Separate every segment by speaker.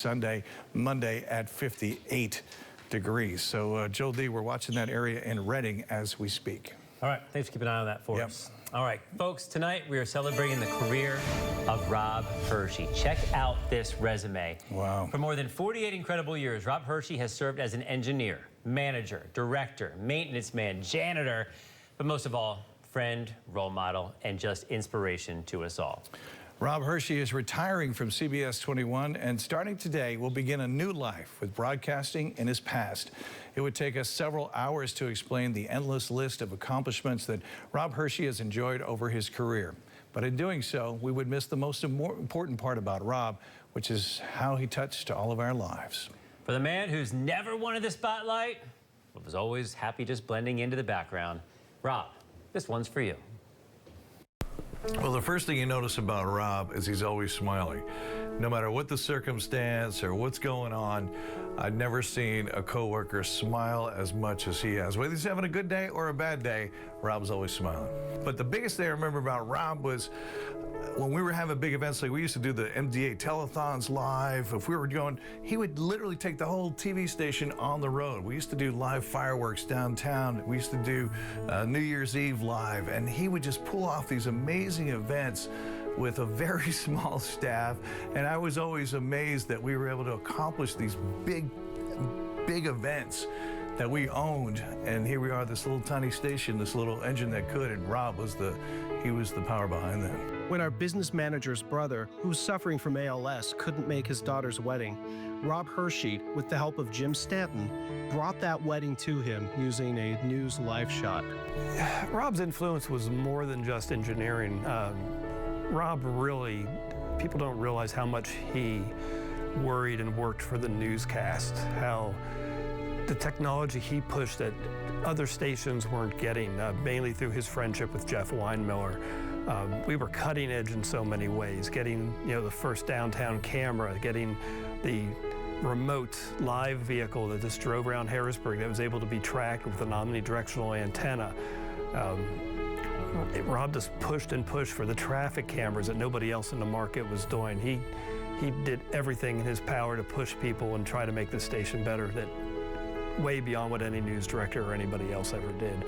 Speaker 1: Sunday, Monday at 58 degrees. So, Joe D., we're watching that area in Redding as we speak.
Speaker 2: All right, thanks for keeping an eye on that for us. All right, folks, tonight we are celebrating the career of Rob Hershey. Check out this resume.
Speaker 1: Wow.
Speaker 2: For more than 48 incredible years, Rob Hershey has served as an engineer, manager, director, maintenance man, janitor, but most of all, friend, role model, and just inspiration to us all.
Speaker 1: Rob Hershey is retiring from CBS21 and starting today will begin a new life with broadcasting in his past. It would take us several hours to explain the endless list of accomplishments that Rob Hershey has enjoyed over his career. But in doing so, we would miss the most important part about Rob, which is how he touched all of our lives.
Speaker 2: For the man who's never wanted the spotlight, but was always happy just blending into the background, Rob, this one's for you.
Speaker 3: Well, the first thing you notice about Rob is he's always smiling. No matter what the circumstance or what's going on, I've never seen a coworker smile as much as he has. Whether he's having a good day or a bad day, Rob's always smiling. But the biggest thing I remember about Rob was when we were having big events, like we used to do the MDA telethons live. If we were going, he would literally take the whole TV station on the road. We used to do live fireworks downtown. We used to do New Year's Eve live, and he would just pull off these amazing events with a very small staff. And I was always amazed that we were able to accomplish these big events that we owned. And here we are, this little tiny station, this little engine that could, and Rob was the power behind that.
Speaker 4: When our business manager's brother, who was suffering from ALS, couldn't make his daughter's wedding, Rob Hershey, with the help of Jim Stanton, brought that wedding to him using a news live shot.
Speaker 5: Rob's influence was more than just engineering. Rob really, people don't realize how much he worried and worked for the newscast, how the technology he pushed that other stations weren't getting, mainly through his friendship with Jeff Weinmiller. We were cutting edge in so many ways, getting the first downtown camera, getting the remote live vehicle that just drove around Harrisburg that was able to be tracked with an omnidirectional antenna. Rob just pushed and pushed for the traffic cameras that nobody else in the market was doing. He did everything in his power to push people and try to make the station better, that way beyond what any news director or anybody else ever did.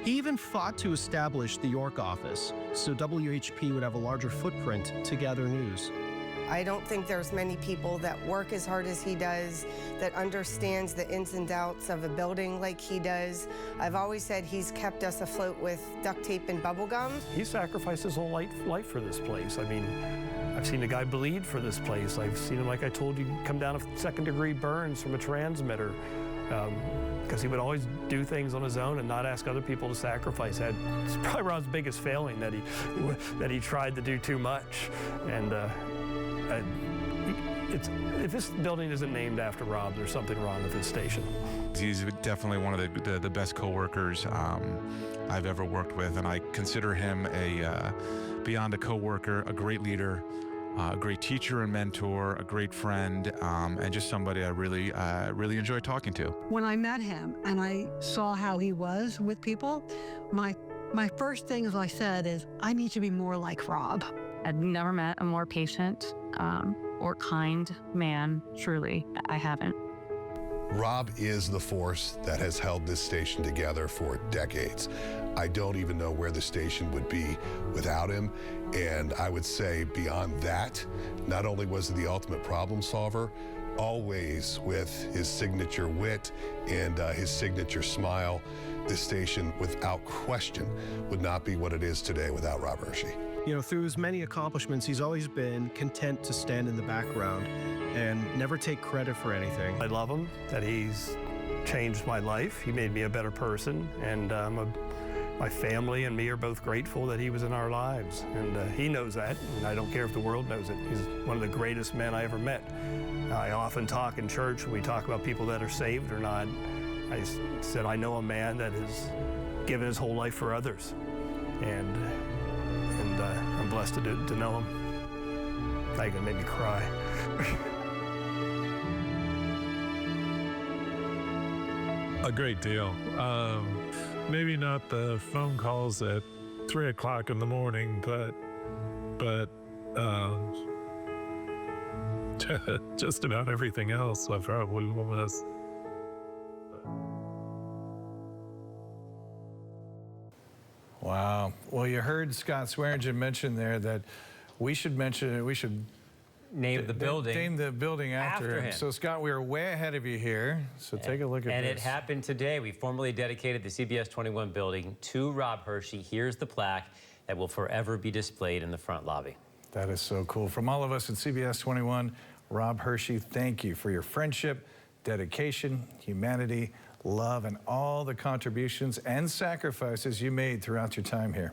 Speaker 4: He even fought to establish the York office so WHP would have a larger footprint to gather news.
Speaker 6: I don't think there's many people that work as hard as he does, that understands the ins and outs of a building like he does. I've always said he's kept us afloat with duct tape and bubble gum.
Speaker 5: He sacrificed his whole life for this place. I mean, I've seen a guy bleed for this place. I've seen him, like I told you, come down with second-degree burns from a transmitter. Because he would always do things on his own and not ask other people to sacrifice. It's probably Rob's biggest failing, that he tried to do too much. And if this building isn't named after Rob, there's something wrong with this station.
Speaker 7: He's definitely one of the best coworkers I've ever worked with, and I consider him beyond a coworker, a great leader, a great teacher and mentor, a great friend, and just somebody I really enjoy talking to.
Speaker 8: When I met him and I saw how he was with people, my first thing, as I said, is I need to be more like Rob.
Speaker 9: I've never met a more patient or kind man, truly. I haven't.
Speaker 10: Rob is the force that has held this station together for decades. I don't even know where the station would be without him. And I would say beyond that, not only was he the ultimate problem solver, always with his signature wit and his signature smile, this station, without question, would not be what it is today without Rob Hershey.
Speaker 4: Through his many accomplishments, he's always been content to stand in the background and never take credit for anything.
Speaker 5: I love him, that he's changed my life. He made me a better person, and my family and me are both grateful that he was in our lives. And he knows that, and I don't care if the world knows it. He's one of the greatest men I ever met. I often talk in church, when we talk about people that are saved or not, I said, I know a man that has given his whole life for others. And I'm blessed to know him. Now you're gonna make me cry.
Speaker 11: A great deal. Maybe not the phone calls at 3 o'clock in the morning, but just about everything else I probably will miss.
Speaker 1: Wow. Well, you heard Scott Swearingen mention there that we should
Speaker 2: Name the building.
Speaker 1: Name the building after him.
Speaker 2: him.
Speaker 1: So, Scott, we are way ahead of you here. So take a look at
Speaker 2: and
Speaker 1: this.
Speaker 2: And it happened today. We formally dedicated the CBS21 building to Rob Hershey. Here's the plaque that will forever be displayed in the front lobby.
Speaker 1: That is so cool. From all of us at CBS21, Rob Hershey, thank you for your friendship, dedication, humanity, love, and all the contributions and sacrifices you made throughout your time here.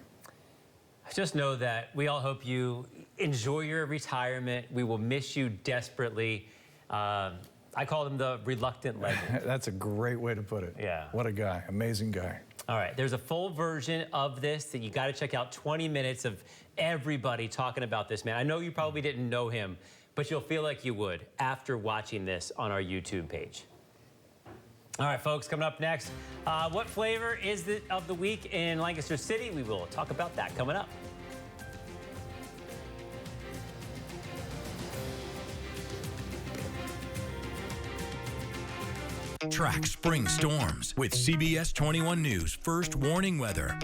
Speaker 2: Just know that we all hope you enjoy your retirement. We will miss you desperately. I call him the reluctant legend.
Speaker 1: That's a great way to put it.
Speaker 2: Yeah.
Speaker 1: What a guy. Amazing guy.
Speaker 2: All right. There's a full version of this that you got to check out. 20 minutes of everybody talking about this man. I know you probably didn't know him, but you'll feel like you would after watching this on our YouTube page. All right, folks, coming up next, what flavor is it of the week in Lancaster City? We will talk about that coming up.
Speaker 12: Track spring storms with CBS 21 News First Warning Weather.